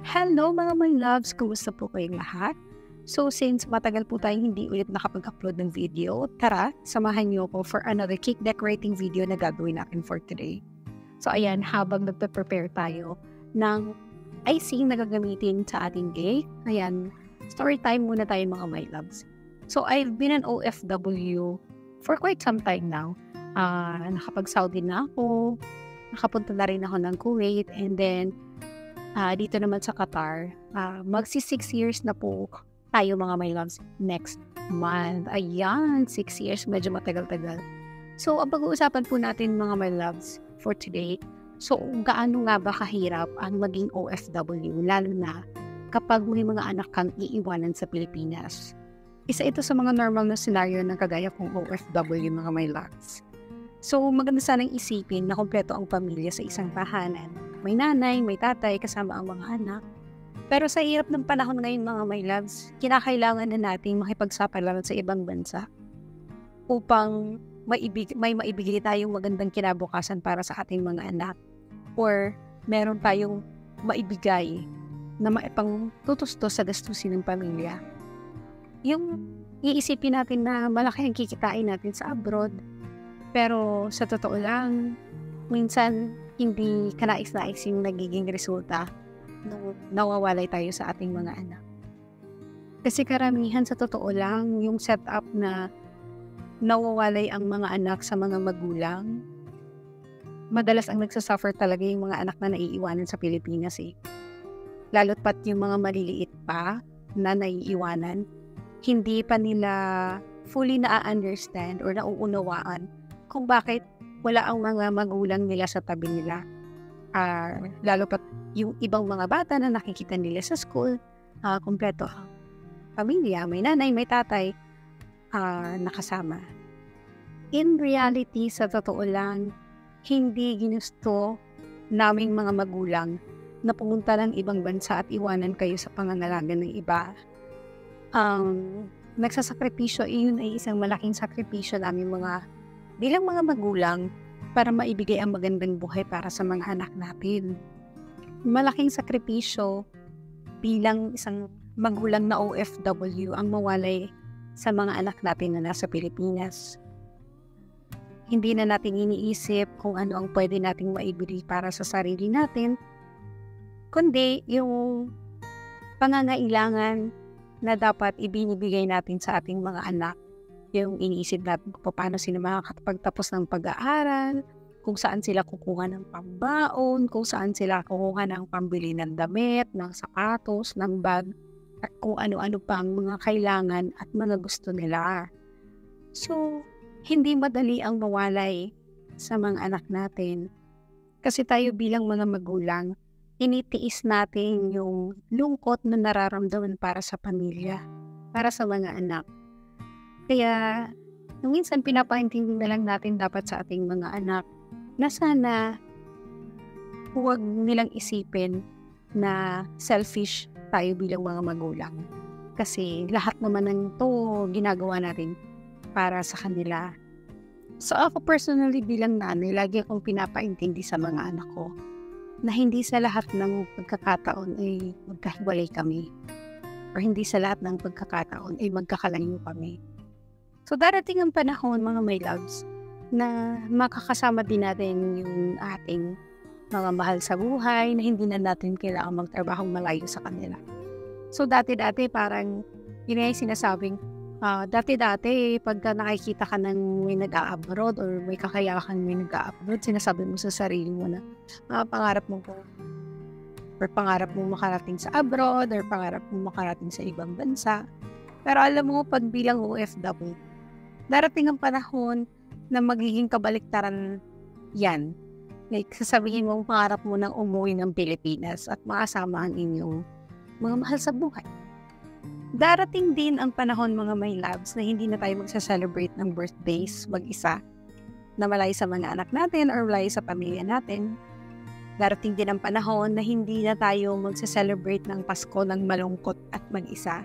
Hello mga my loves! Kumusta po kayong lahat? So since matagal po tayong hindi ulit nakapag-upload ng video, tara, samahan niyo ako for another cake decorating video na gagawin natin for today. So ayan, habang nagpe-prepare tayo ng icing na gagamitin sa ating cake, ayan, story time muna tayo mga my loves. So I've been an OFW for quite some time now. Nakapag-Saudi na ako, nakapunta na rin ako ng Kuwait, and then dito naman sa Qatar, magsi 6 years na po tayo mga my loves next month. Ayan, 6 years, medyo matagal-tagal. So, ang pag-uusapan po natin mga my loves for today, so gaano nga ba kahirap ang maging OFW, lalo na kapag may mga anak kang iiwanan sa Pilipinas. Isa ito sa mga normal na scenario ng kagaya kong OFW mga my loves. So, maganda sanang isipin na kumpleto ang pamilya sa isang tahanan. May nanay, may tatay, kasama ang mga anak. Pero sa hirap ng panahon ngayon mga my loves, kinakailangan na nating makipagsapalaran sa ibang bansa upang may maibigay tayong magandang kinabukasan para sa ating mga anak, or meron tayong maibigay na maipang tutustos sa gastusin ng pamilya. Yung iisipin natin na malaki ang kikitain natin sa abroad, pero sa totoo lang, minsan hindi kanais-nais yung nagiging resulta nung nawawalay tayo sa ating mga anak. Kasi karamihan sa totoo lang, yung setup na nawawalay ang mga anak sa mga magulang, madalas ang nagsasuffer talaga yung mga anak na naiiwanan sa Pilipinas eh. Lalo't pat yung mga maliliit pa na naiiwanan, hindi pa nila fully na-understand or nauunawaan kung bakit wala ang mga magulang nila sa tabi nila. Lalo pa yung ibang mga bata na nakikita nila sa school, kumpleto ang pamilya, may nanay, may tatay, nakasama. In reality, sa totoo lang, hindi ginusto naming mga magulang na pumunta ng ibang bansa at iwanan kayo sa pangangalaga ng iba. Nagsasakripisyo, iyon ay isang malaking sakripisyo namin bilang mga magulang para maibigay ang magandang buhay para sa mga anak natin. Malaking sakripisyo bilang isang magulang na OFW ang mawalay sa mga anak natin na nasa Pilipinas. Hindi na natin iniisip kung ano ang pwede nating maibigay para sa sarili natin, kundi yung pangangailangan na dapat ibinibigay natin sa ating mga anak. Yung iniisip natin kung paano sila makakapagtapos ng pag-aaral, kung saan sila kukuha ng pambaon, kung saan sila kukuha ng pambili ng damit, ng sapatos, ng bag, at kung ano-ano pa ang mga kailangan at mga gusto nila. So, hindi madali ang mawalay sa mga anak natin. Kasi tayo bilang mga magulang, tinitiis natin yung lungkot na nararamdaman para sa pamilya, para sa mga anak. Kaya, minsan pinapaintindi na lang natin dapat sa ating mga anak na sana huwag nilang isipin na selfish tayo bilang mga magulang. Kasi lahat naman ng to ginagawa natin para sa kanila. So ako personally bilang nanay, lagi akong pinapaintindi sa mga anak ko na hindi sa lahat ng pagkakataon ay magkahiwalay kami, or hindi sa lahat ng pagkakataon ay magkakalayo kami. So, darating ang panahon, mga my loves, na makakasama din natin yung ating mga mahal sa buhay na hindi na natin kailangan magtrabaho malayo sa kanila. So, dati-dati parang, yun ay sinasabing, dati-dati pagka nakikita ka ng may nag-a-abroad or may kakayahan may nag-a-abroad, sinasabi mo sa sarili mo na pangarap mo po, or pangarap mo makarating sa abroad, or pangarap mo makarating sa ibang bansa. Pero alam mo, pag bilang OFW, darating ang panahon na magiging kabaliktaran yan. Like, sasabihin mo, pangarap mo ng umuwi ng Pilipinas at makasama ang inyong mga mahal sa buhay. Darating din ang panahon, mga my loves, na hindi na tayo magsa-celebrate ng birthdays mag-isa na malayo sa mga anak natin or malayo sa pamilya natin. Darating din ang panahon na hindi na tayo magsa-celebrate ng Pasko ng malungkot at mag-isa.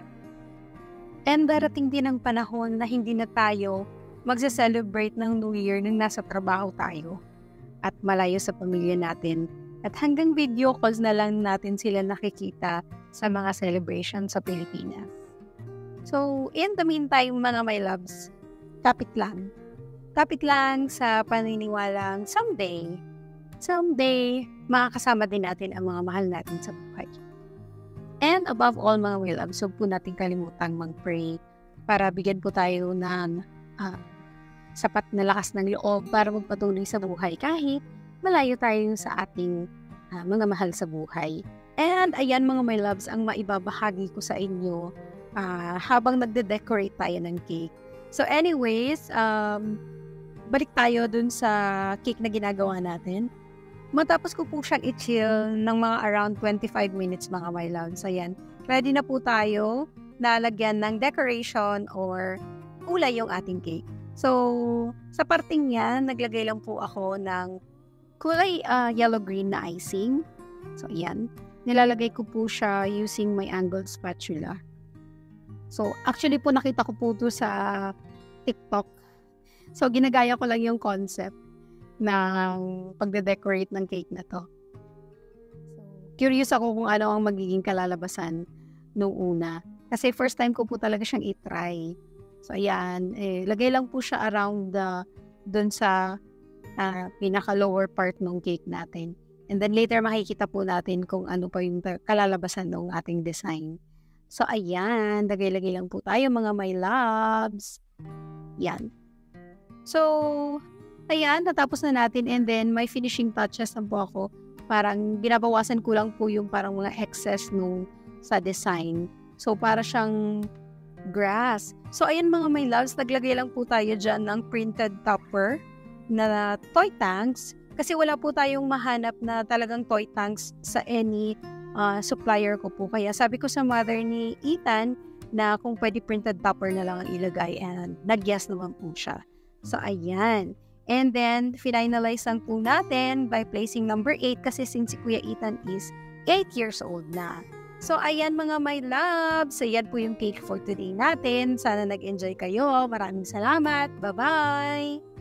And darating din ang panahon na hindi na tayo magsa-celebrate ng New Year nang nasa trabaho tayo at malayo sa pamilya natin At hanggang video calls na lang natin sila nakikita sa mga celebration sa Pilipinas. So, in the meantime, mga my loves, kapit lang. Kapit lang sa paniniwalang someday, makakasama din natin ang mga mahal natin sa buhay. And above all, mga my loves, huwag po natin kalimutang mag-pray para bigyan po tayo ng sapat na lakas ng loob para magpatuloy sa buhay kahit malayo tayo sa ating mga mahal sa buhay. And ayan mga my loves, ang maibabahagi ko sa inyo habang nagde-decorate tayo ng cake. So anyways, balik tayo dun sa cake na ginagawa natin. Matapos ko po siyang i-chill ng mga around 25 minutes mga my loves. Ayan, ready na po tayo na lagyan ng decoration or kulay yung ating cake. So, sa parting yan, naglagay lang po ako ng kulay yellow-green na icing. So, ayan. Nilalagay ko po siya using my angled spatula. So, actually po nakita ko po ito sa TikTok. So, ginagaya ko lang yung concept ng pagde-decorate ng cake na to. So, curious ako kung ano ang magiging kalalabasan nung una. Kasi first time ko po talaga siyang i-try. So, ayan. Lagay lang po siya around dun sa pinaka-lower part ng cake natin. And then later makikita po natin kung ano pa yung kalalabasan ng ating design. So, ayan. Lagay-lagay lang po tayo mga my loves. Yan. So, ayan. Natapos na natin. And then, may finishing touches na po ako. Parang binabawasan ko lang po yung parang mga excess nung sa design. So, para siyang grass. So, ayan mga my loves. Naglagay lang po tayo dyan ng printed topper na toy tanks. Kasi wala po tayong mahanap na talagang toy tanks sa any supplier ko po. Kaya sabi ko sa mother ni Ethan na kung pwede printed topper na lang ang ilagay, and nag-yes naman po siya. So, ayan. And then, finalize lang po natin by placing number 8 kasi since si Kuya Ethan is 8 years old na. So, ayan mga my loves. So, yan po yung cake for today natin. Sana nag-enjoy kayo. Maraming salamat. Bye-bye!